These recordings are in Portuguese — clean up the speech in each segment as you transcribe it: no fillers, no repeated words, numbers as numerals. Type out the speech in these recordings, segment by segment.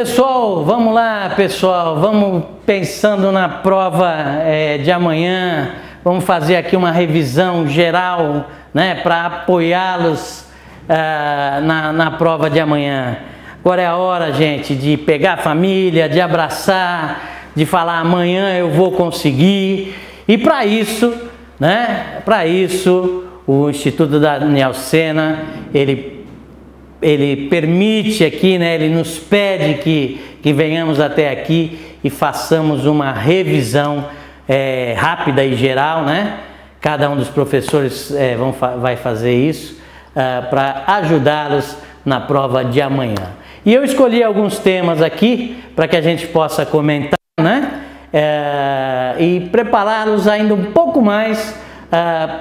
Pessoal, vamos lá, pessoal, vamos pensando na prova de amanhã, vamos fazer aqui uma revisão geral, né, para apoiá-los na prova de amanhã. Agora é a hora, gente, de pegar a família, de abraçar, de falar amanhã eu vou conseguir. E para isso, né, o Instituto Daniel Sena, ele permite aqui, né, ele nos pede que venhamos até aqui e façamos uma revisão rápida e geral, né? Cada um dos professores vai fazer isso para ajudá-los na prova de amanhã. E eu escolhi alguns temas aqui para que a gente possa comentar, né? E prepará-los ainda um pouco mais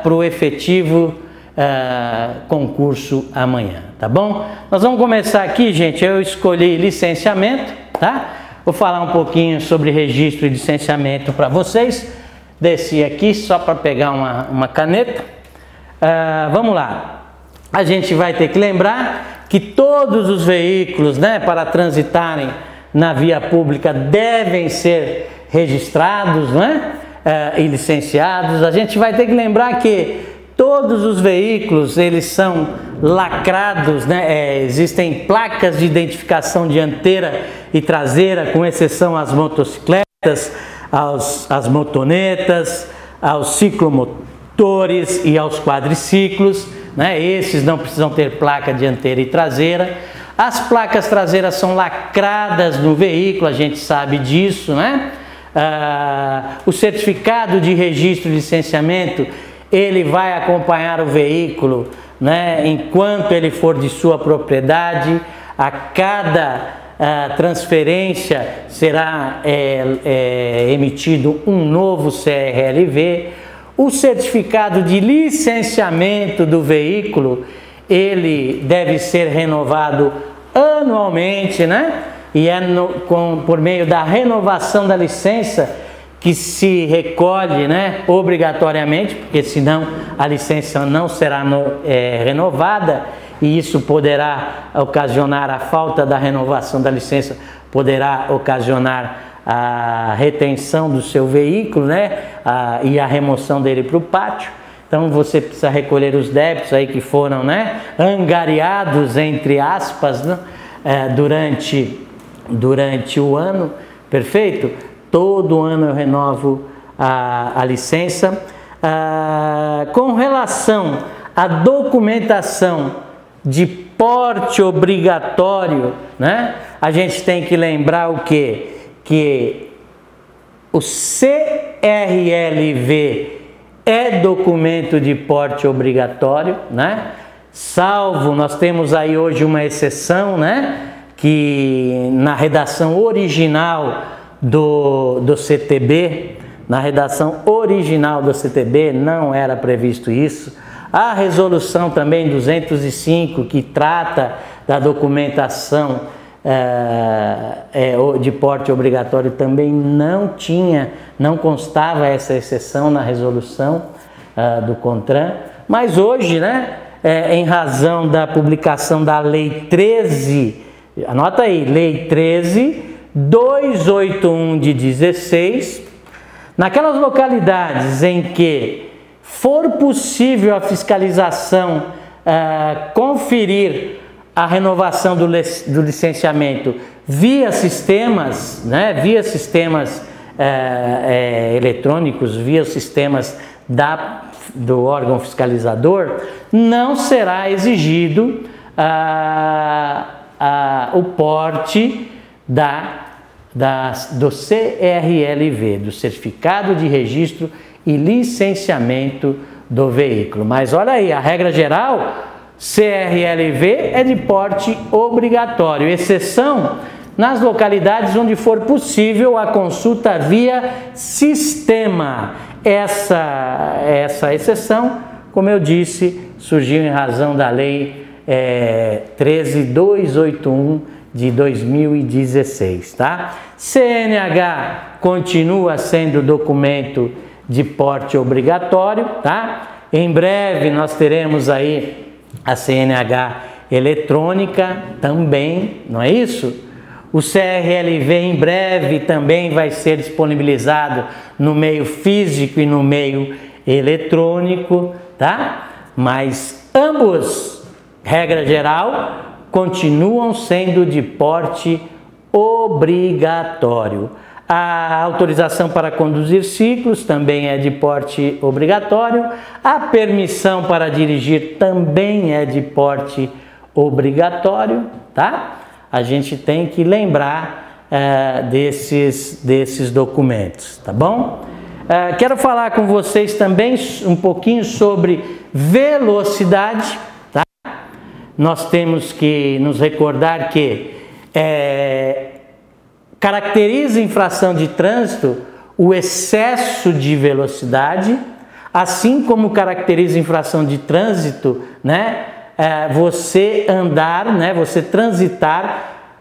para o efetivo concurso amanhã, tá bom? Nós vamos começar aqui, gente. Eu escolhi licenciamento, tá? Vou falar um pouquinho sobre registro e licenciamento para vocês. Desci aqui só para pegar uma caneta. Vamos lá. A gente vai ter que lembrar que todos os veículos, né, para transitarem na via pública devem ser registrados, né, e licenciados. A gente vai ter que lembrar que todos os veículos, eles são lacrados, né? Existem placas de identificação dianteira e traseira, com exceção às motocicletas, às motonetas, aos ciclomotores e aos quadriciclos, né? Esses não precisam ter placa dianteira e traseira. As placas traseiras são lacradas no veículo, a gente sabe disso, né? O certificado de registro e licenciamento, ele vai acompanhar o veículo, né, enquanto ele for de sua propriedade. A cada transferência será emitido um novo CRLV. O certificado de licenciamento do veículo, ele deve ser renovado anualmente, né? E por meio da renovação da licença que se recolhe, né, obrigatoriamente, porque senão a licença não será renovada, e isso poderá ocasionar a falta da renovação da licença, poderá ocasionar a retenção do seu veículo, né, e a remoção dele para o pátio. Então você precisa recolher os débitos aí que foram, né, angariados, entre aspas, né, durante o ano, perfeito? Todo ano eu renovo a licença. Com relação à documentação de porte obrigatório, né? A gente tem que lembrar o quê? Que o CRLV é documento de porte obrigatório, né? Salvo, nós temos aí hoje uma exceção, né? Que na redação original do CTB, na redação original do CTB não era previsto isso. A resolução também 205, que trata da documentação de porte obrigatório, também não constava essa exceção na resolução do CONTRAN. Mas hoje, né, em razão da publicação da Lei 13, anota aí, Lei 13.281 de 16, naquelas localidades em que for possível a fiscalização conferir a renovação do licenciamento via sistemas, né, via sistemas eletrônicos, via sistemas do órgão fiscalizador, não será exigido o porte do CRLV, do Certificado de Registro e Licenciamento do Veículo. Mas olha aí, a regra geral, CRLV é de porte obrigatório, exceção nas localidades onde for possível a consulta via sistema. Essa exceção, como eu disse, surgiu em razão da Lei 13.281 de 2016, tá? CNH continua sendo documento de porte obrigatório, tá? Em breve nós teremos aí a CNH eletrônica também, não é isso? O CRLV em breve também vai ser disponibilizado no meio físico e no meio eletrônico, tá? Mas ambos, regra geral, continuam sendo de porte obrigatório. A autorização para conduzir ciclos também é de porte obrigatório. A permissão para dirigir também é de porte obrigatório, tá? A gente tem que lembrar desses documentos, tá bom? Quero falar com vocês também um pouquinho sobre velocidade, tá? Nós temos que nos recordar que caracteriza infração de trânsito o excesso de velocidade, assim como caracteriza infração de trânsito, né? Você andar, né? Você transitar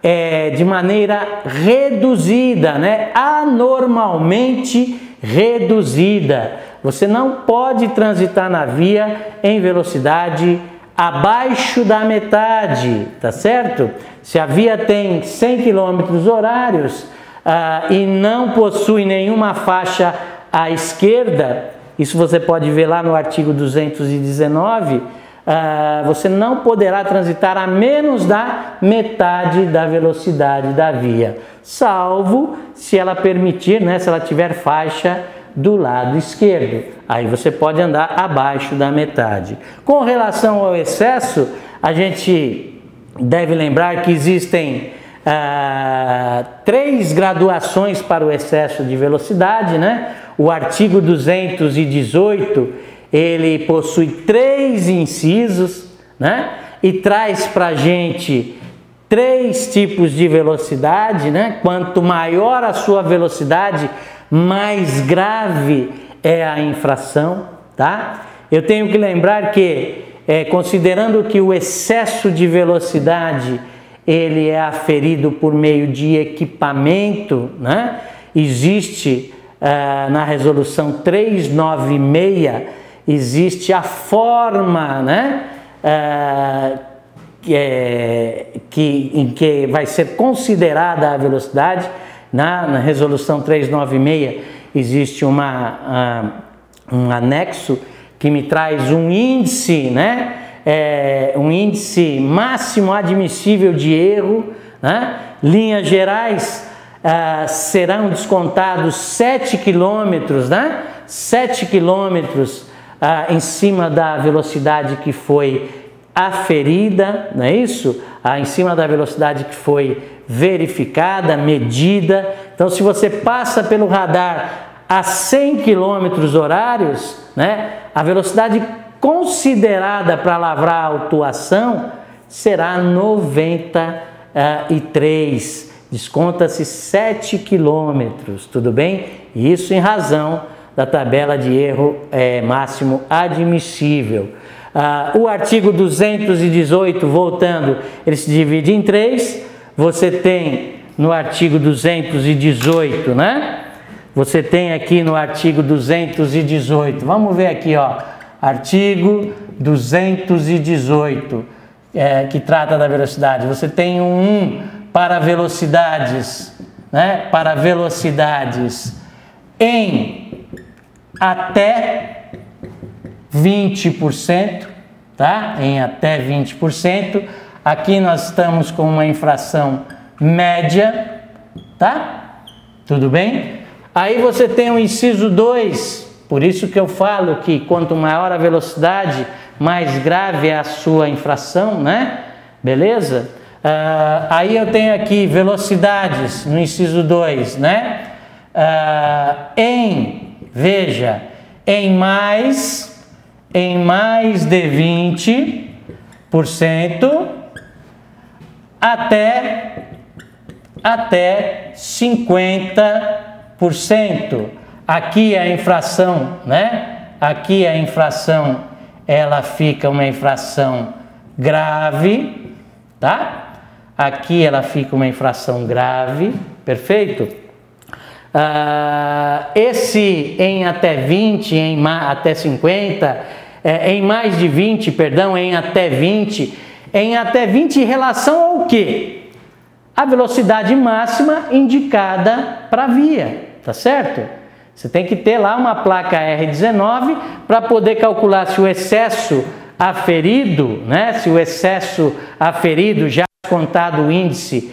de maneira reduzida, né? Anormalmente reduzida. Você não pode transitar na via em velocidade abaixo da metade, tá certo? Se a via tem 100 km horários e não possui nenhuma faixa à esquerda, isso você pode ver lá no artigo 219, você não poderá transitar a menos da metade da velocidade da via, salvo se ela permitir, né, se ela tiver faixa do lado esquerdo. Aí você pode andar abaixo da metade. Com relação ao excesso, a gente deve lembrar que existem 3 graduações para o excesso de velocidade, né? O artigo 218, ele possui 3 incisos, né? E traz para a gente 3 tipos de velocidade, né? Quanto maior a sua velocidade, mais grave é a infração, tá? Eu tenho que lembrar que, considerando que o excesso de velocidade ele é aferido por meio de equipamento, né? Existe na resolução 396, existe a forma, né? Em que vai ser considerada a velocidade. Na resolução 396 existe um anexo que me traz um índice, né? Um índice máximo admissível de erro, né? Linhas gerais, serão descontados 7 km, né? 7 km em cima da velocidade que foi aferida, não é isso? Em cima da velocidade que foi verificada, medida. Então, se você passa pelo radar a 100 km horários, né, a velocidade considerada para lavrar a autuação será 93. Desconta-se 7 km, tudo bem? Isso em razão da tabela de erro máximo admissível. O artigo 218, voltando, ele se divide em 3. Você tem no artigo 218, né? Você tem aqui no artigo 218, vamos ver aqui, ó, artigo 218, que trata da velocidade. Você tem um 1 para velocidades, né? Para velocidades em até 20%, tá? Em até 20%. Aqui nós estamos com uma infração média, tá? Tudo bem? Aí você tem o inciso 2, por isso que eu falo que quanto maior a velocidade, mais grave é a sua infração, né? Beleza? Aí eu tenho aqui velocidades no inciso 2, né? Veja, em mais de 20%, até 50%. Aqui a infração, né? Aqui a infração, ela fica uma infração grave, tá? Aqui ela fica uma infração grave, perfeito? Esse em até 20, em até 50, em mais de 20, perdão, em até 20 em relação ao quê? a velocidade máxima indicada para a via, tá certo? Você tem que ter lá uma placa R19 para poder calcular se o excesso aferido, né? Se o excesso aferido, já contado o índice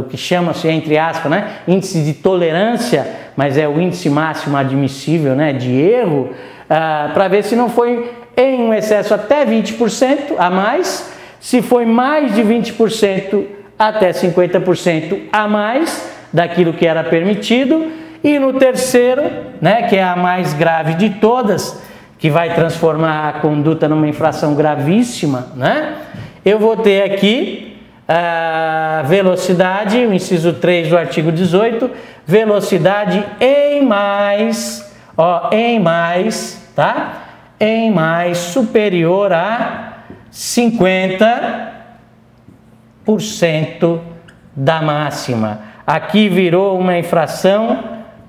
que chama-se, entre aspas, né? Índice de tolerância, mas é o índice máximo admissível, né? De erro, para ver se não foi em um excesso até 20% a mais, se foi mais de 20% até 50% a mais daquilo que era permitido, e no terceiro, né, que é a mais grave de todas, que vai transformar a conduta numa infração gravíssima, né? Eu vou ter aqui a velocidade, o inciso 3 do artigo 18, velocidade em mais, tá? Em mais superior a 50% da máxima. Aqui virou uma infração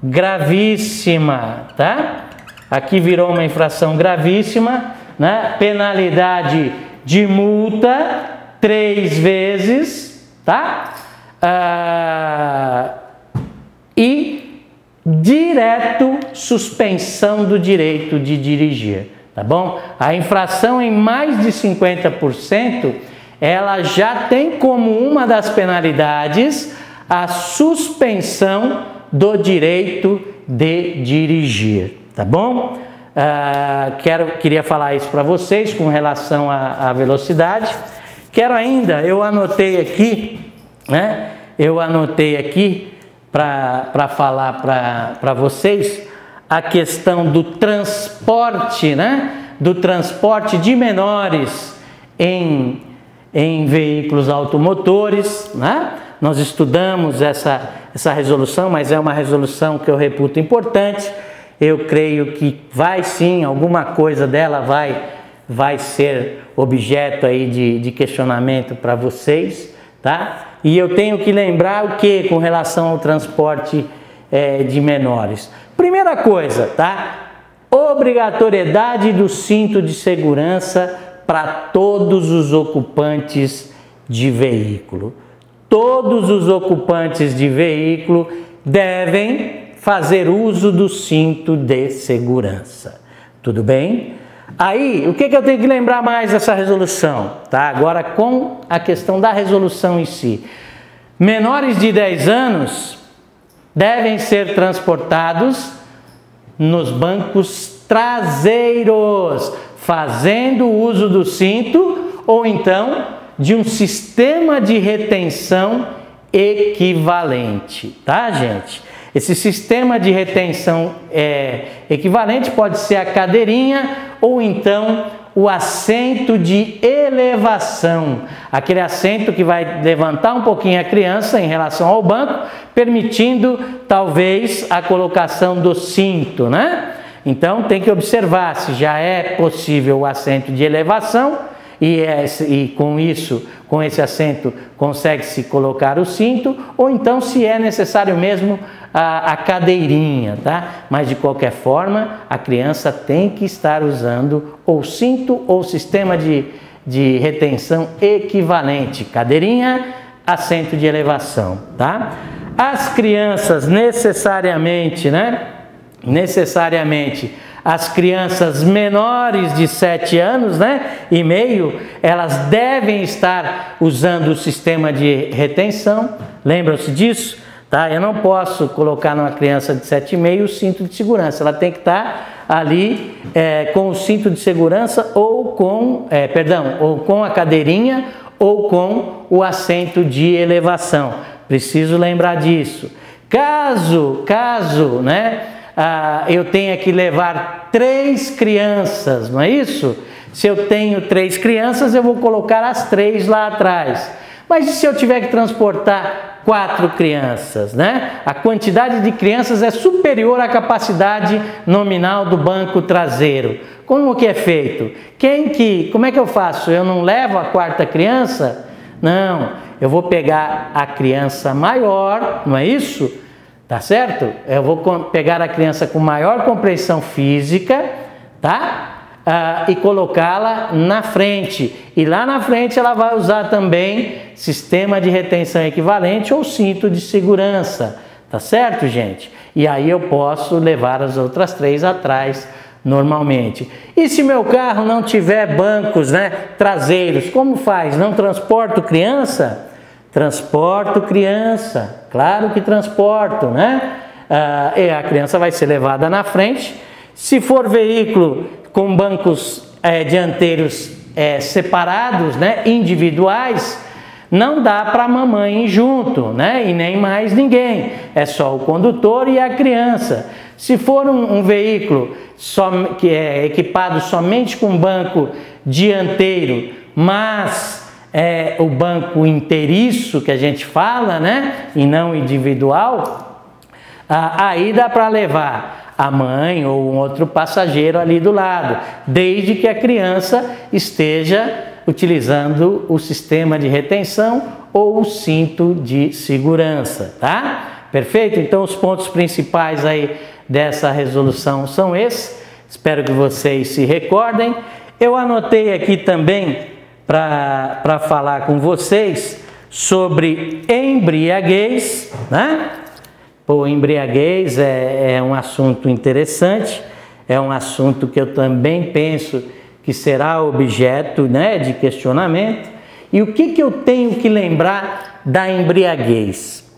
gravíssima, tá? Aqui virou uma infração gravíssima, né? Penalidade de multa 3 vezes, tá? E direto suspensão do direito de dirigir, tá bom? A infração em mais de 50%, ela já tem como uma das penalidades a suspensão do direito de dirigir, tá bom? Queria falar isso para vocês com relação à velocidade. Quero ainda, eu anotei aqui, né? Eu anotei aqui para falar para vocês a questão do transporte, né? Do transporte de menores em veículos automotores, né? Nós estudamos essa resolução, mas é uma resolução que eu reputo importante. Eu creio que vai sim, alguma coisa dela vai ser objeto aí de questionamento para vocês, tá? E eu tenho que lembrar o que com relação ao transporte de menores. Primeira coisa, tá? Obrigatoriedade do cinto de segurança para todos os ocupantes de veículo. Todos os ocupantes de veículo devem fazer uso do cinto de segurança. Tudo bem? Aí, o que eu tenho que lembrar mais dessa resolução? Tá? Agora, com a questão da resolução em si. Menores de 10 anos devem ser transportados nos bancos traseiros, fazendo uso do cinto ou então de um sistema de retenção equivalente, tá, gente? Esse sistema de retenção equivalente pode ser a cadeirinha ou então o assento de elevação, aquele assento que vai levantar um pouquinho a criança em relação ao banco, permitindo talvez a colocação do cinto, né? Então tem que observar se já é possível o assento de elevação e com isso, com esse assento, consegue-se colocar o cinto, ou então se é necessário mesmo a cadeirinha, tá? Mas de qualquer forma, a criança tem que estar usando ou cinto ou sistema de retenção equivalente, cadeirinha, assento de elevação, tá? As crianças necessariamente, as crianças menores de 7 anos, e meio, elas devem estar usando o sistema de retenção. Lembram-se disso? Tá? Eu não posso colocar numa criança de 7,5 o cinto de segurança. Ela tem que estar ali com o cinto de segurança ou com a cadeirinha ou com o assento de elevação. Preciso lembrar disso. Caso, eu tenha que levar 3 crianças, não é isso? Se eu tenho 3 crianças, eu vou colocar as 3 lá atrás. Mas e se eu tiver que transportar 4 crianças, A quantidade de crianças é superior à capacidade nominal do banco traseiro. Como que é feito? Como é que eu faço? Eu não levo a 4ª criança? Não, eu vou pegar a criança maior, não é isso? Tá certo? Eu vou pegar a criança com maior compreensão física, tá? e colocá-la na frente. E lá na frente ela vai usar também sistema de retenção equivalente ou cinto de segurança. Tá certo, gente? E aí eu posso levar as outras 3 atrás normalmente. E se meu carro não tiver bancos, né, traseiros, como faz? Não transporto criança? Transporto criança, claro que transporto, né? E a criança vai ser levada na frente. Se for veículo com bancos dianteiros separados, né, individuais, não dá para a mamãe ir junto, né, e nem mais ninguém. É só o condutor e a criança. Se for um veículo que é equipado somente com banco dianteiro, mas o banco inteiriço que a gente fala, né, e não individual, aí dá para levar a mãe ou um outro passageiro ali do lado, desde que a criança esteja utilizando o sistema de retenção ou o cinto de segurança, tá? Perfeito? Então os pontos principais aí dessa resolução são esses. Espero que vocês se recordem. Eu anotei aqui também para falar com vocês sobre embriaguez, né? Pô, embriaguez é um assunto interessante, é um assunto que eu também penso que será objeto, né, de questionamento. E o que eu tenho que lembrar da embriaguez?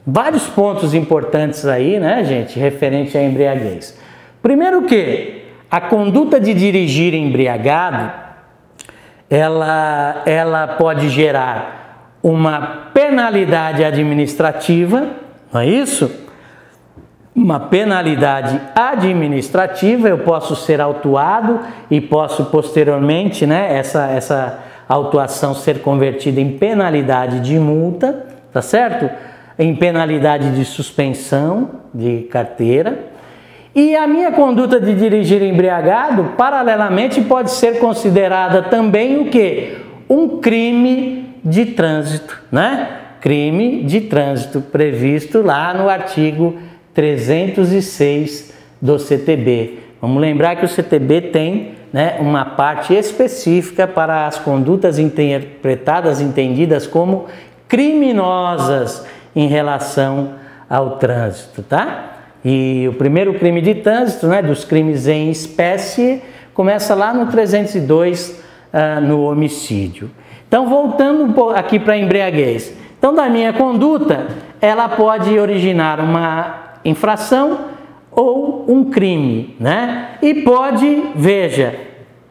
Vários pontos importantes aí, né, gente, referente à embriaguez. Primeiro que a conduta de dirigir embriagado, ela pode gerar uma penalidade administrativa, não é isso? Uma penalidade administrativa, eu posso ser autuado e posso posteriormente, né, essa autuação ser convertida em penalidade de multa, tá certo? Em penalidade de suspensão de carteira. E a minha conduta de dirigir embriagado, paralelamente, pode ser considerada também o quê? Um crime de trânsito, né? Crime de trânsito previsto lá no artigo 306 do CTB. Vamos lembrar que o CTB tem, né, uma parte específica para as condutas interpretadas, entendidas como criminosas em relação ao trânsito, tá? E o primeiro crime de trânsito, né, dos crimes em espécie, começa lá no 302, no homicídio. Então, voltando aqui para a embriaguez. Então, da minha conduta, ela pode originar uma infração ou um crime, né? E pode, veja,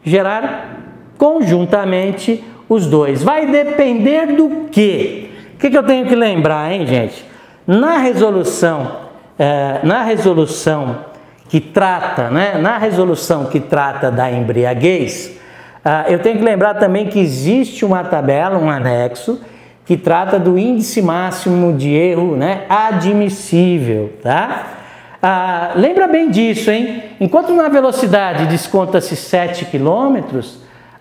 gerar conjuntamente os dois. Vai depender do quê? O que eu tenho que lembrar, hein, gente? Na resolução que trata, né? Na resolução que trata da embriaguez, eu tenho que lembrar também que existe uma tabela, um anexo, que trata do índice máximo de erro, né, admissível, tá? Lembra bem disso, hein? Enquanto na velocidade desconta-se 7 km,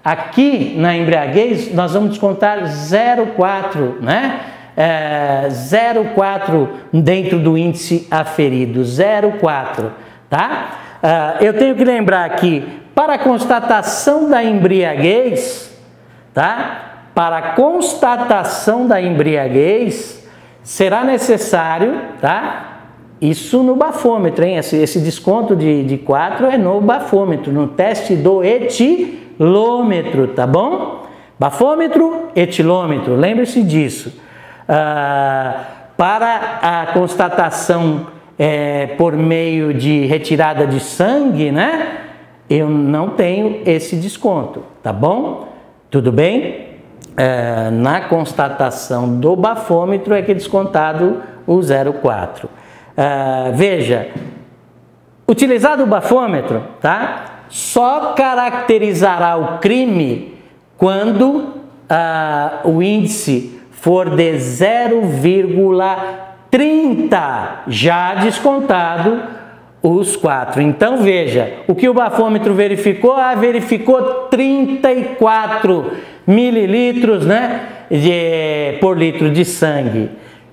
aqui na embriaguez nós vamos descontar 0,4, né? 0,4 dentro do índice aferido, 0,4, tá? Eu tenho que lembrar que para a constatação da embriaguez, tá? Para a constatação da embriaguez, será necessário, tá? Isso no bafômetro, hein? Esse desconto de 4 é no bafômetro, no teste do etilômetro, tá bom? Bafômetro, etilômetro, lembre-se disso. Para a constatação por meio de retirada de sangue, né? Eu não tenho esse desconto, tá bom? Tudo bem? Na constatação do bafômetro é que é descontado o 0,4. Veja, utilizado o bafômetro, tá? Só caracterizará o crime quando o índice for de 0,30, já descontado os 4. Então veja, o que o bafômetro verificou? Verificou 34 mililitros, né, por litro de sangue.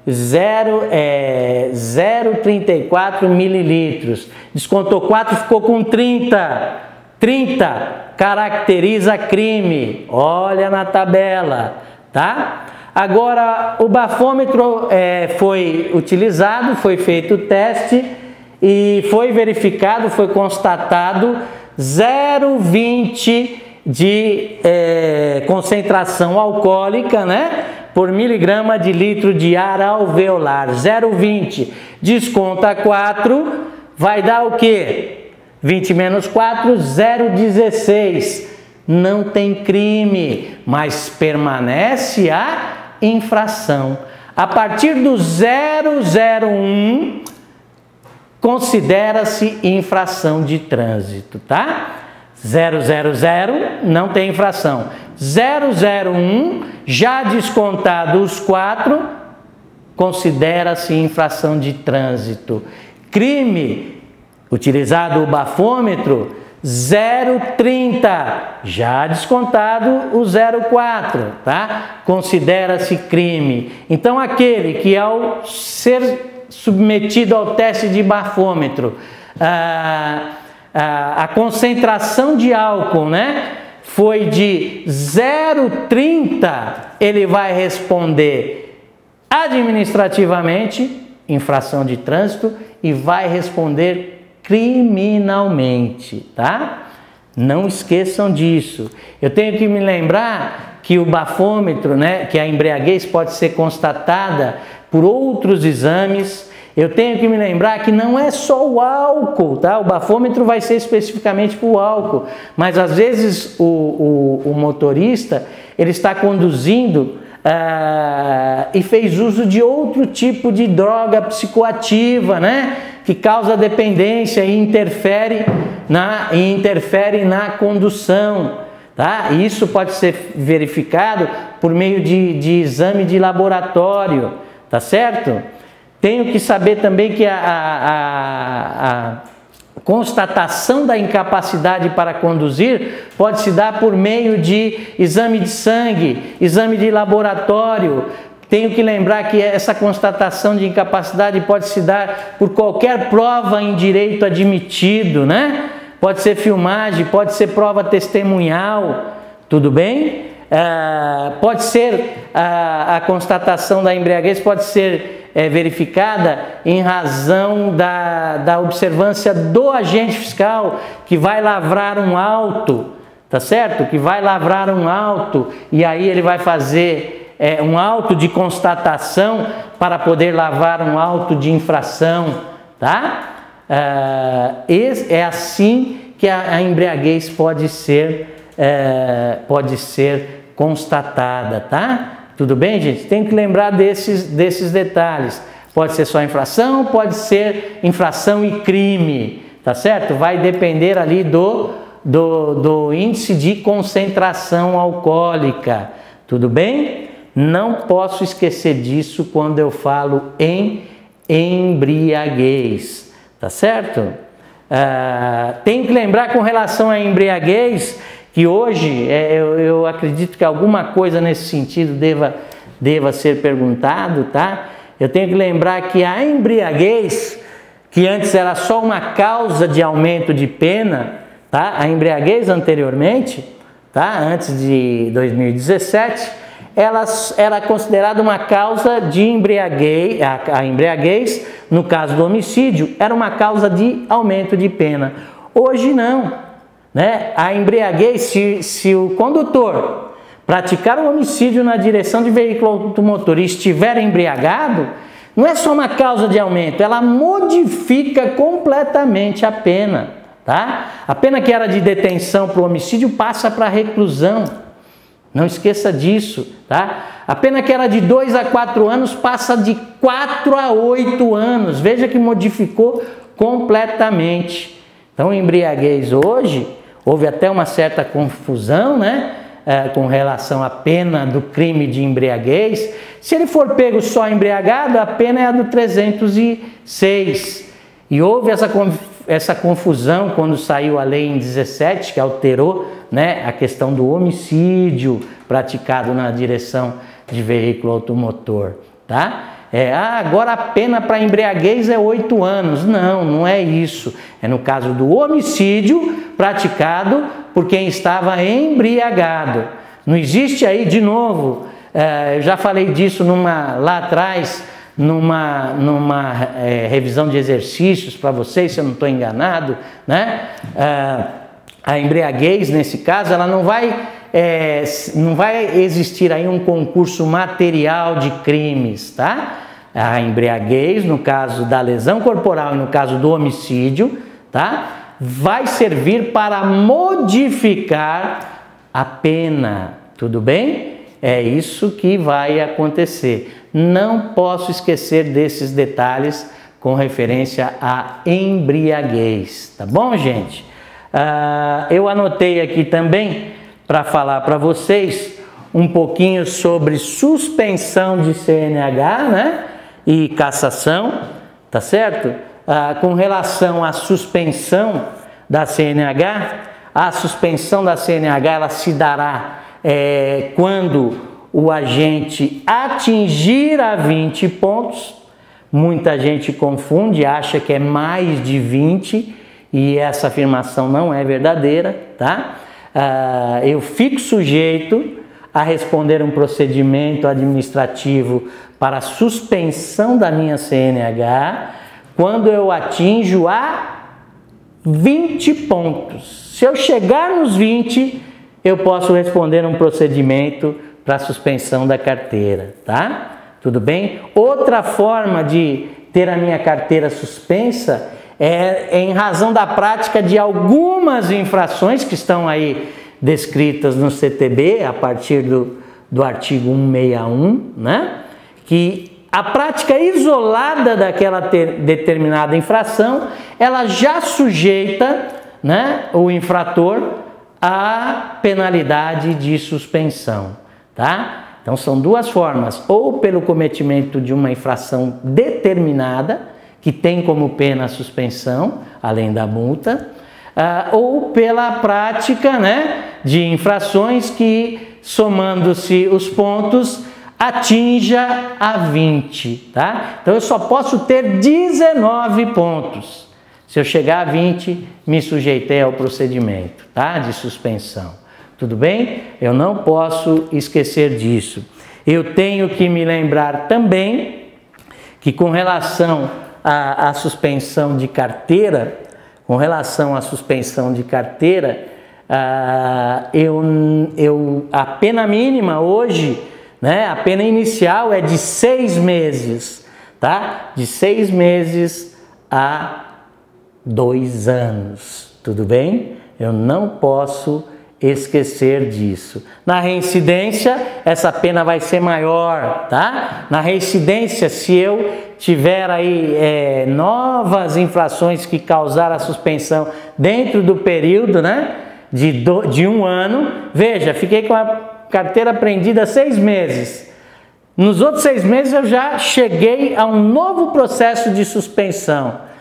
0,34 mililitros. Descontou 4, ficou com 30 30 caracteriza crime, olha na tabela, tá? Agora, o bafômetro foi utilizado, foi feito o teste e foi verificado, foi constatado 0,20 de concentração alcoólica, né? Por miligrama de litro de ar alveolar, 0,20. Desconta 4, vai dar o quê? 20 menos 4, 0,16. Não tem crime, mas permanece a infração. A partir do 001, considera-se infração de trânsito, tá? 000 não tem infração. 001, já descontado os 4, considera-se infração de trânsito. Crime, utilizado o bafômetro, 0,30, já descontado o 0,4, tá? Considera-se crime. Então, aquele que ao ser submetido ao teste de bafômetro, a concentração de álcool, né, foi de 0,30, ele vai responder administrativamente, infração de trânsito, e vai responder criminalmente, tá? Não esqueçam disso. Eu tenho que me lembrar que o bafômetro, né, que a embriaguez pode ser constatada por outros exames. Eu tenho que me lembrar que não é só o álcool, tá? O bafômetro vai ser especificamente para o álcool, mas às vezes o motorista, ele está conduzindo e fez uso de outro tipo de droga psicoativa, né? Que causa dependência e interfere na condução, tá? Isso pode ser verificado por meio de exame de laboratório, tá certo? Tenho que saber também que a constatação da incapacidade para conduzir pode se dar por meio de exame de sangue, exame de laboratório. Tenho que lembrar que essa constatação de incapacidade pode se dar por qualquer prova em direito admitido, né? Pode ser filmagem, pode ser prova testemunhal, tudo bem? Pode ser a constatação da embriaguez, pode ser verificada em razão da observância do agente fiscal que vai lavrar um auto, tá certo? Que vai lavrar um auto e aí ele vai fazer um auto de constatação para poder lavrar um auto de infração, tá? É assim que a embriaguez pode ser constatada, tá? Tudo bem, gente? Tem que lembrar desses detalhes. Pode ser só infração, pode ser infração e crime, tá certo? Vai depender ali do índice de concentração alcoólica, tudo bem? Não posso esquecer disso quando eu falo em embriaguez, tá certo? Tenho que lembrar com relação à embriaguez que hoje eu acredito que alguma coisa nesse sentido deva ser perguntado, tá? Eu tenho que lembrar que a embriaguez, que antes era só uma causa de aumento de pena, tá? A embriaguez anteriormente, tá? Antes de 2017, ela era considerada uma causa de embriaguez, a embriaguez, no caso do homicídio, era uma causa de aumento de pena. Hoje não, né? A embriaguez, se o condutor praticar um homicídio na direção de veículo automotor e estiver embriagado, não é só uma causa de aumento, ela modifica completamente a pena, tá? A pena que era de detenção para o homicídio passa para reclusão. Não esqueça disso, tá? A pena que era de 2 a 4 anos passa de 4 a 8 anos. Veja que modificou completamente. Então, embriaguez hoje, houve até uma certa confusão, né? Com relação à pena do crime de embriaguez. Se ele for pego só embriagado, a pena é a do 306. E houve essa confusão quando saiu a lei em 17, que alterou, né, a questão do homicídio praticado na direção de veículo automotor, tá? Agora a pena para embriaguez é 8 anos. Não, não é isso. É no caso do homicídio praticado por quem estava embriagado. Não existe aí, de novo, eu já falei disso lá atrás, numa revisão de exercícios para vocês, se eu não estou enganado, né? A embriaguez, nesse caso, ela não vai existir aí um concurso material de crimes, tá? A embriaguez, no caso da lesão corporal e no caso do homicídio, tá? Vai servir para modificar a pena, tudo bem? É isso que vai acontecer. Não posso esquecer desses detalhes com referência à embriaguez, tá bom, gente? Eu anotei aqui também para falar para vocês um pouquinho sobre suspensão de CNH, né? E cassação, tá certo? Com relação à suspensão da CNH, a suspensão da CNH ela se dará quando o agente atingir a 20 pontos. Muita gente confunde, acha que é mais de 20 e essa afirmação não é verdadeira, tá? Eu fico sujeito a responder um procedimento administrativo para suspensão da minha CNH quando eu atinjo a 20 pontos. Se eu chegar nos 20, eu posso responder um procedimento para suspensão da carteira, tá? Tudo bem? Outra forma de ter a minha carteira suspensa é em razão da prática de algumas infrações que estão aí descritas no CTB, a partir do artigo 161, né? Que a prática isolada daquela determinada infração, ela já sujeita, né, o infrator à penalidade de suspensão, tá? Então são duas formas, ou pelo cometimento de uma infração determinada, que tem como pena a suspensão, além da multa, ou pela prática, né, de infrações que, somando-se os pontos, atinja a 20, tá? Então eu só posso ter 19 pontos. Se eu chegar a 20, me sujeitei ao procedimento, tá? De suspensão. Tudo bem? Eu não posso esquecer disso. Eu tenho que me lembrar também que com relação à suspensão de carteira, a pena mínima hoje, né, a pena inicial é de 6 meses, tá? De 6 meses a 2 anos, tudo bem? Eu não posso esquecer disso. Na reincidência, essa pena vai ser maior, tá? Na reincidência, se eu tiver aí novas infrações que causaram a suspensão dentro do período, né, de 1 ano, veja, fiquei com a carteira apreendida 6 meses. Nos outros 6 meses eu já cheguei a um novo processo de suspensão.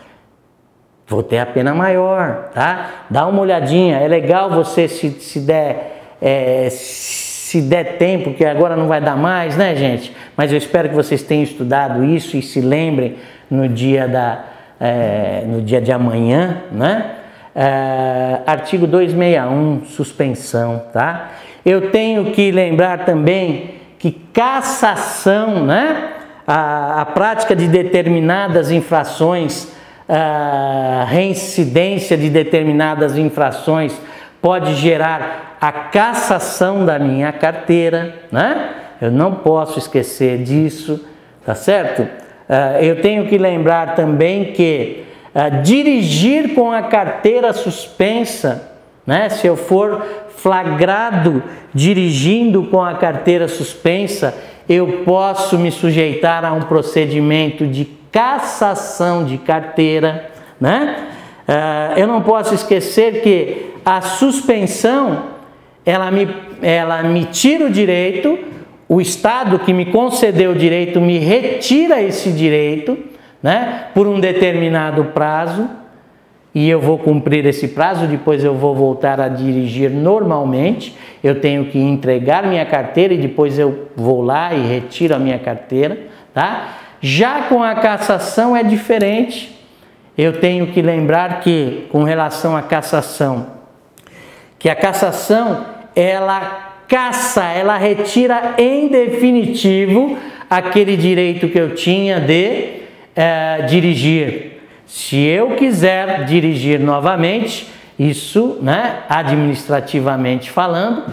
Vou ter a pena maior, tá? Dá uma olhadinha, é legal você se der tempo, que agora não vai dar mais, né, gente? Mas eu espero que vocês tenham estudado isso e se lembrem no dia de amanhã, né? Artigo 261, suspensão, tá? Eu tenho que lembrar também que cassação, né? A prática de determinadas infrações, a reincidência de determinadas infrações pode gerar a cassação da minha carteira, né? Eu não posso esquecer disso, tá certo? Eu tenho que lembrar também que dirigir com a carteira suspensa, né? Se eu for flagrado dirigindo com a carteira suspensa, eu posso me sujeitar a um procedimento de cassação de carteira, né? Eu não posso esquecer que a suspensão, ela me tira o direito, o Estado que me concedeu o direito me retira esse direito, né, por um determinado prazo, e eu vou cumprir esse prazo, depois eu vou voltar a dirigir normalmente, eu tenho que entregar minha carteira e depois eu vou lá e retiro a minha carteira, tá? Já com a cassação é diferente. Eu tenho que lembrar que, com relação à cassação, que a cassação, ela cassa, ela retira em definitivo aquele direito que eu tinha de dirigir. Se eu quiser dirigir novamente, isso, né, administrativamente falando,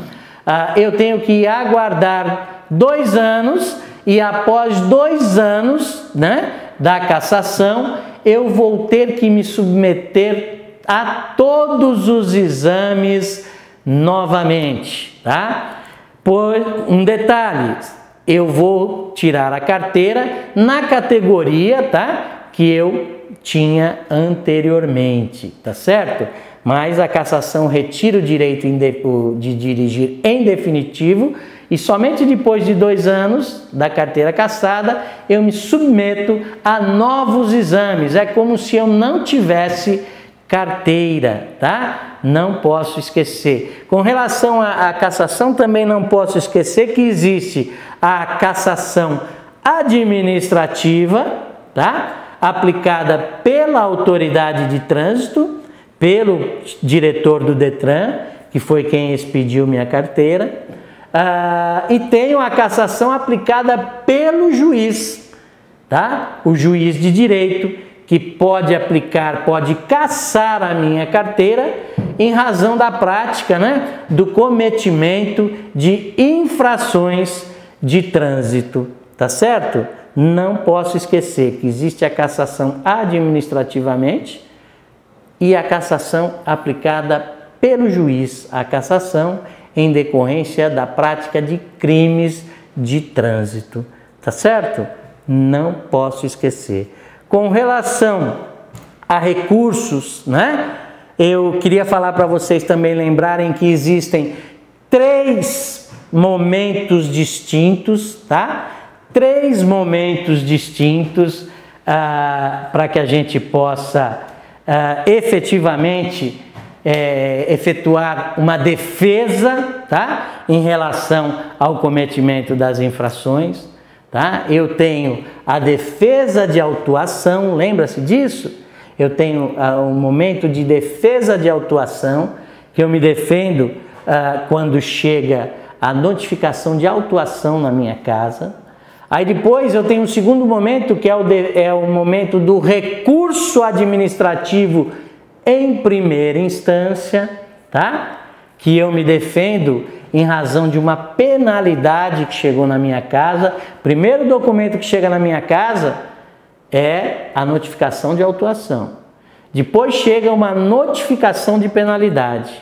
eu tenho que aguardar 2 anos e após 2 anos, né, da cassação, eu vou ter que me submeter a todos os exames novamente, tá? Por um detalhe, eu vou tirar a carteira na categoria, tá, que eu tinha anteriormente, tá certo? Mas a cassação retira o direito de dirigir em definitivo e somente depois de 2 anos da carteira cassada eu me submeto a novos exames. É como se eu não tivesse carteira, tá? Não posso esquecer. Com relação à cassação, também não posso esquecer que existe a cassação administrativa, tá? Aplicada pela autoridade de trânsito, pelo diretor do Detran, que foi quem expediu minha carteira, e tenho a cassação aplicada pelo juiz, tá? O juiz de direito, que pode aplicar, pode cassar a minha carteira em razão da prática, né, do cometimento de infrações de trânsito, tá certo? Não posso esquecer que existe a cassação administrativamente e a cassação aplicada pelo juiz, a cassação em decorrência da prática de crimes de trânsito, tá certo? Não posso esquecer. Com relação a recursos, né? Eu queria falar para vocês também lembrarem que existem 3 momentos distintos, tá? 3 momentos distintos para que a gente possa efetivamente efetuar uma defesa, tá? Em relação ao cometimento das infrações, tá? Eu tenho a defesa de autuação, lembra-se disso? Eu tenho um momento de defesa de autuação, que eu me defendo quando chega a notificação de autuação na minha casa. Aí depois eu tenho um segundo momento, que é o momento do recurso administrativo em primeira instância, tá? Que eu me defendo em razão de uma penalidade que chegou na minha casa. Primeiro documento que chega na minha casa é a notificação de autuação. Depois chega uma notificação de penalidade.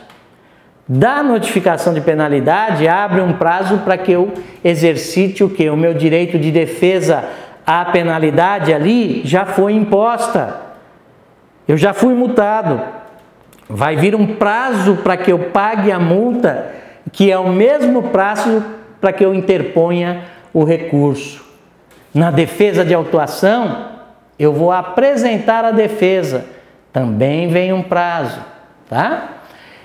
Da notificação de penalidade, abre um prazo para que eu exercite o quê? O meu direito de defesa à penalidade ali já foi imposta. Eu já fui multado. Vai vir um prazo para que eu pague a multa, que é o mesmo prazo para que eu interponha o recurso. Na defesa de autuação, eu vou apresentar a defesa. Também vem um prazo, tá?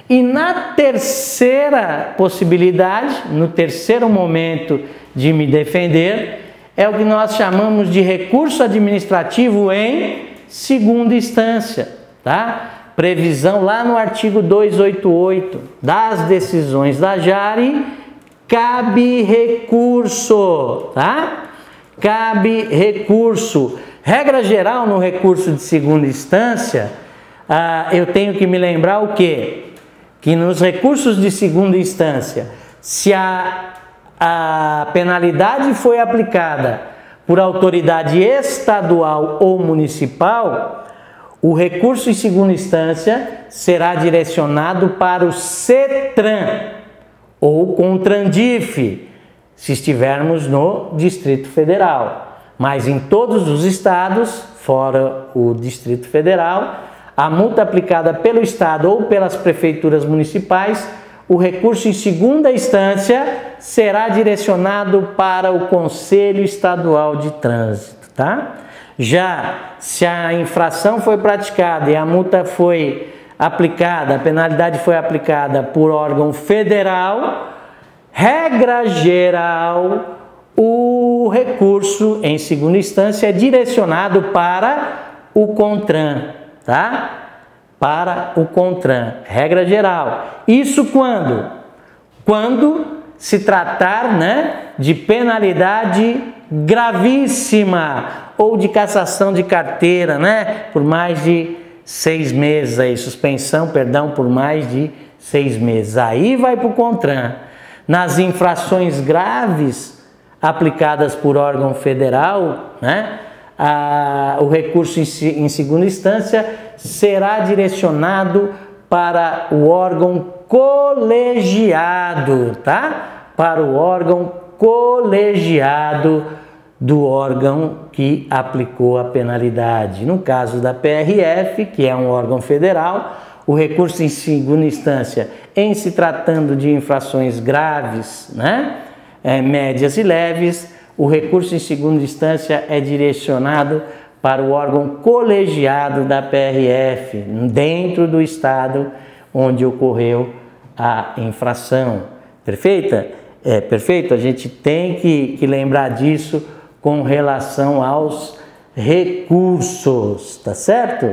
E na terceira possibilidade, no terceiro momento de me defender, é o que nós chamamos de recurso administrativo em segunda instância, tá? Previsão lá no artigo 288 das decisões da JARE, cabe recurso, tá? Cabe recurso. Regra geral no recurso de segunda instância, eu tenho que me lembrar o quê? Que nos recursos de segunda instância, se a penalidade foi aplicada por autoridade estadual ou municipal, o recurso em segunda instância será direcionado para o CETRAN ou CONTRANDIF, se estivermos no Distrito Federal. Mas em todos os estados, fora o Distrito Federal, a multa aplicada pelo Estado ou pelas prefeituras municipais, o recurso em segunda instância será direcionado para o Conselho Estadual de Trânsito, tá? Já se a infração foi praticada e a multa foi aplicada, a penalidade foi aplicada por órgão federal, regra geral, o recurso em segunda instância é direcionado para o CONTRAN, tá? para o CONTRAN, regra geral. Isso quando? Quando se tratar, né, de penalidade gravíssima ou de cassação de carteira, né, por mais de 6 meses, aí, suspensão, perdão, por mais de 6 meses. Aí vai para o CONTRAN. Nas infrações graves aplicadas por órgão federal, né, o recurso em segunda instância será direcionado para o órgão colegiado, tá? Para o órgão colegiado do órgão que aplicou a penalidade. No caso da PRF, que é um órgão federal, o recurso em segunda instância, em se tratando de infrações graves, né, médias e leves, o recurso em segunda instância é direcionado para o órgão colegiado da PRF, dentro do estado onde ocorreu a infração. Perfeita? Perfeito? A gente tem que lembrar disso com relação aos recursos, tá certo?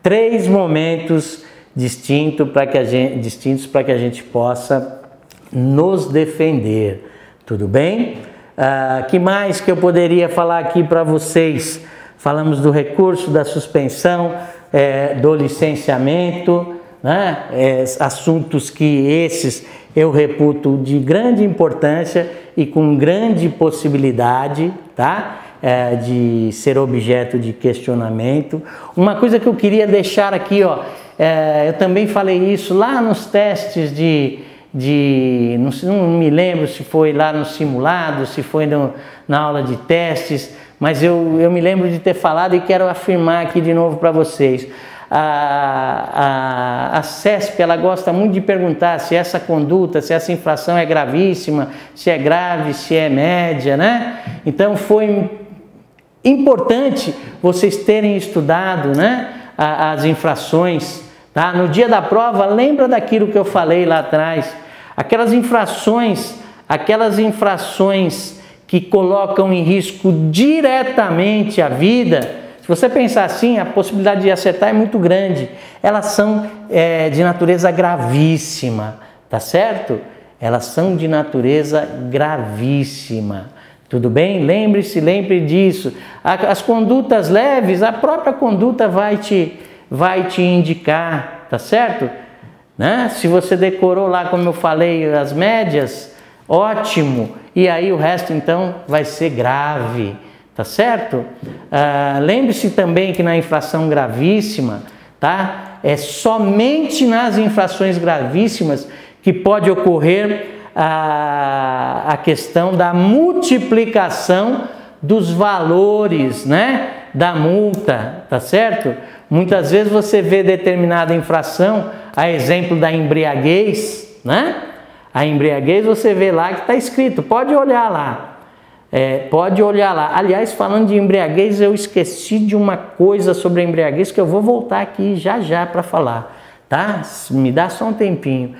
3 momentos distintos para que a gente possa nos defender, tudo bem? Que mais que eu poderia falar aqui para vocês? Falamos do recurso, da suspensão, do licenciamento, né? Assuntos que esses eu reputo de grande importância e com grande possibilidade, tá? De ser objeto de questionamento. Uma coisa que eu queria deixar aqui, ó, eu também falei isso lá nos testes não me lembro se foi lá no simulado, se foi na aula de testes, mas eu me lembro de ter falado e quero afirmar aqui de novo para vocês. A CESP, ela gosta muito de perguntar se essa conduta, se essa infração é gravíssima, se é grave, se é média, né? Então foi importante vocês terem estudado, né, as infrações, tá? No dia da prova, lembra daquilo que eu falei lá atrás, aquelas infrações que colocam em risco diretamente a vida. Se você pensar assim, a possibilidade de acertar é muito grande. Elas são de natureza gravíssima, tá certo? Elas são de natureza gravíssima. Tudo bem? Lembre disso. As condutas leves, a própria conduta vai te indicar, tá certo? Né? Se você decorou lá, como eu falei, as médias, ótimo. E aí o resto então vai ser grave. Tá certo? Lembre-se também que na infração gravíssima, tá? É somente nas infrações gravíssimas que pode ocorrer a questão da multiplicação dos valores, né, da multa, tá certo? Muitas vezes você vê determinada infração, a exemplo da embriaguez, né? A embriaguez você vê lá que está escrito, pode olhar lá. Pode olhar lá. Aliás, falando de embriaguez, eu esqueci de uma coisa sobre a embriaguez que eu vou voltar aqui já para falar, tá? Me dá só um tempinho.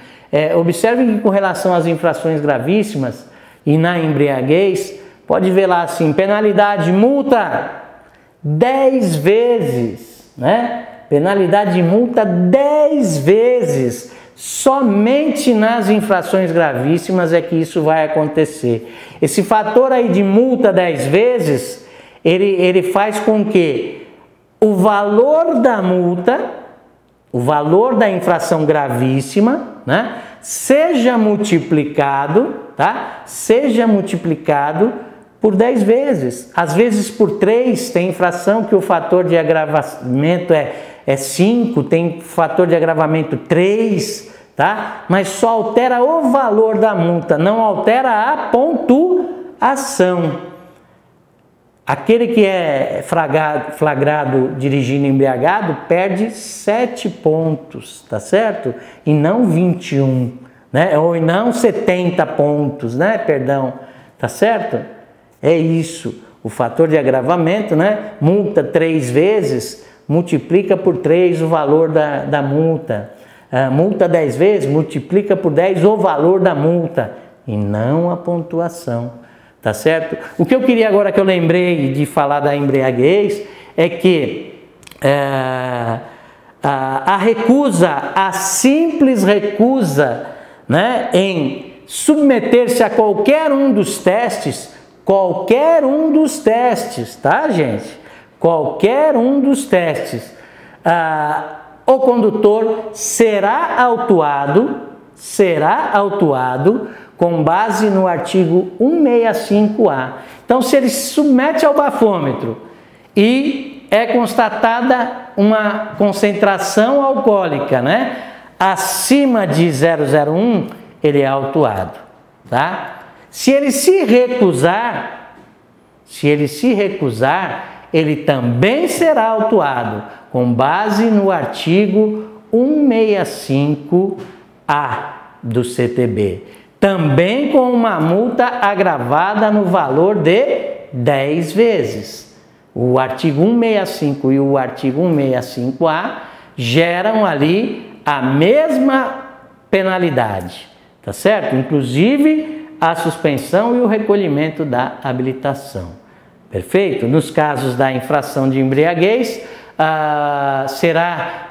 Observe que com relação às infrações gravíssimas e na embriaguez, pode ver lá assim, penalidade, multa 10 vezes, né? Penalidade de multa 10 vezes. Somente nas infrações gravíssimas é que isso vai acontecer. Esse fator aí de multa 10 vezes, ele faz com que o valor da multa, o valor da infração gravíssima, né, seja multiplicado, tá? Seja multiplicado por 10 vezes. Às vezes por 3, tem infração que o fator de agravamento é 5, tem fator de agravamento 3, tá? Mas só altera o valor da multa, não altera a pontuação. Aquele que é flagrado dirigindo embriagado perde 7 pontos, tá certo? E não 21, né? Ou não 70 pontos, né? Perdão, tá certo? É isso. O fator de agravamento, né? Multa 3 vezes, multiplica por 3 o valor da multa. Multa 10 vezes, multiplica por 10 o valor da multa e não a pontuação, tá certo? O que eu queria agora que eu lembrei de falar da embriaguez é que a recusa, a simples recusa, né, em submeter-se a qualquer um dos testes, tá, gente? Qualquer um dos testes, o condutor será autuado com base no artigo 165-A. Então, se ele se submete ao bafômetro e é constatada uma concentração alcoólica, né, acima de 0,01, ele é autuado, tá? Se ele se recusar, ele também será autuado com base no artigo 165-A do CTB, também com uma multa agravada no valor de 10 vezes. O artigo 165 e o artigo 165-A geram ali a mesma penalidade, tá certo? Inclusive a suspensão e o recolhimento da habilitação. Perfeito? Nos casos da infração de embriaguez,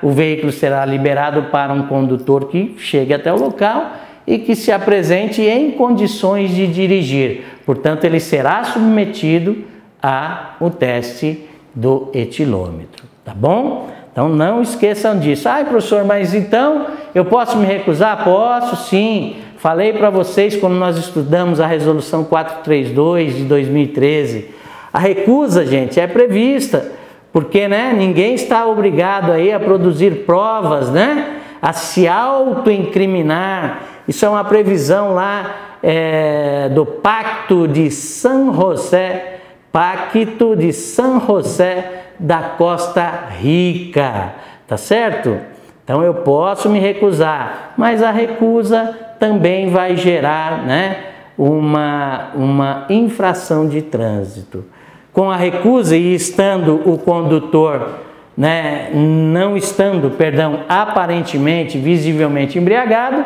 o veículo será liberado para um condutor que chegue até o local e que se apresente em condições de dirigir. Portanto, ele será submetido ao teste do etilômetro, tá bom? Então não esqueçam disso. Professor, mas então eu posso me recusar? Posso sim. Falei para vocês quando nós estudamos a resolução 432 de 2013. A recusa, gente, é prevista, porque, né, ninguém está obrigado aí a produzir provas, né, a se auto-incriminar. Isso é uma previsão lá do Pacto de San José da Costa Rica, tá certo? Então eu posso me recusar, mas a recusa também vai gerar, né, uma infração de trânsito. Com a recusa e estando o condutor, né, aparentemente, visivelmente embriagado,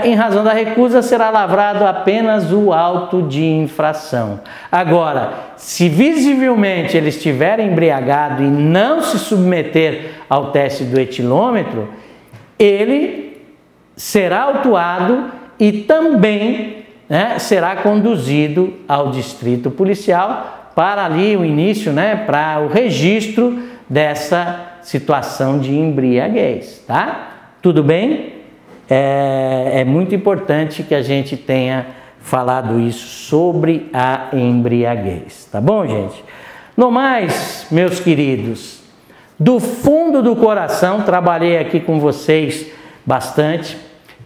em razão da recusa será lavrado apenas o auto de infração. Agora, se visivelmente ele estiver embriagado e não se submeter ao teste do etilômetro, ele será autuado e também, né, será conduzido ao distrito policial para ali o início, né, para o registro dessa situação de embriaguez, tá? Tudo bem? É muito importante que a gente tenha falado isso sobre a embriaguez, tá bom, gente? No mais, meus queridos, do fundo do coração, trabalhei aqui com vocês bastante,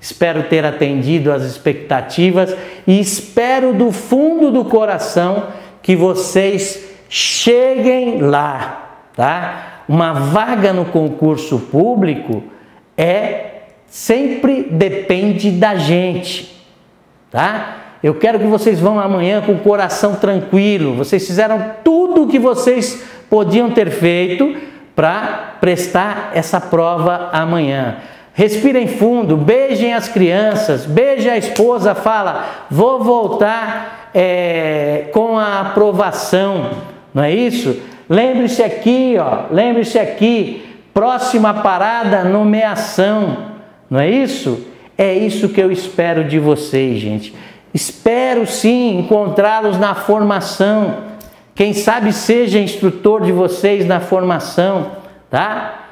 espero ter atendido às expectativas e espero do fundo do coração que vocês cheguem lá, tá? Uma vaga no concurso público sempre depende da gente, tá? Eu quero que vocês vão amanhã com o coração tranquilo. Vocês fizeram tudo o que vocês podiam ter feito para prestar essa prova amanhã. Respirem fundo, beijem as crianças, beije a esposa, fala, vou voltar com a aprovação, não é isso? Lembre-se aqui, próxima parada, nomeação. Não é isso? É isso que eu espero de vocês, gente. Espero sim encontrá-los na formação. Quem sabe seja instrutor de vocês na formação, tá?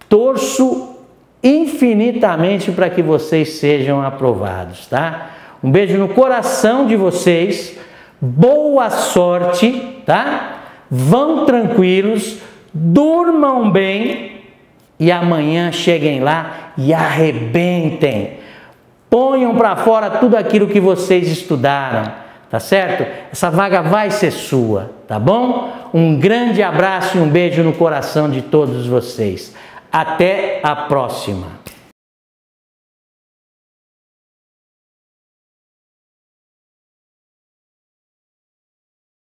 Torço infinitamente para que vocês sejam aprovados, tá? Um beijo no coração de vocês. Boa sorte, tá? Vão tranquilos, durmam bem. E amanhã cheguem lá e arrebentem. Ponham para fora tudo aquilo que vocês estudaram, tá certo? Essa vaga vai ser sua, tá bom? Um grande abraço e um beijo no coração de todos vocês. Até a próxima.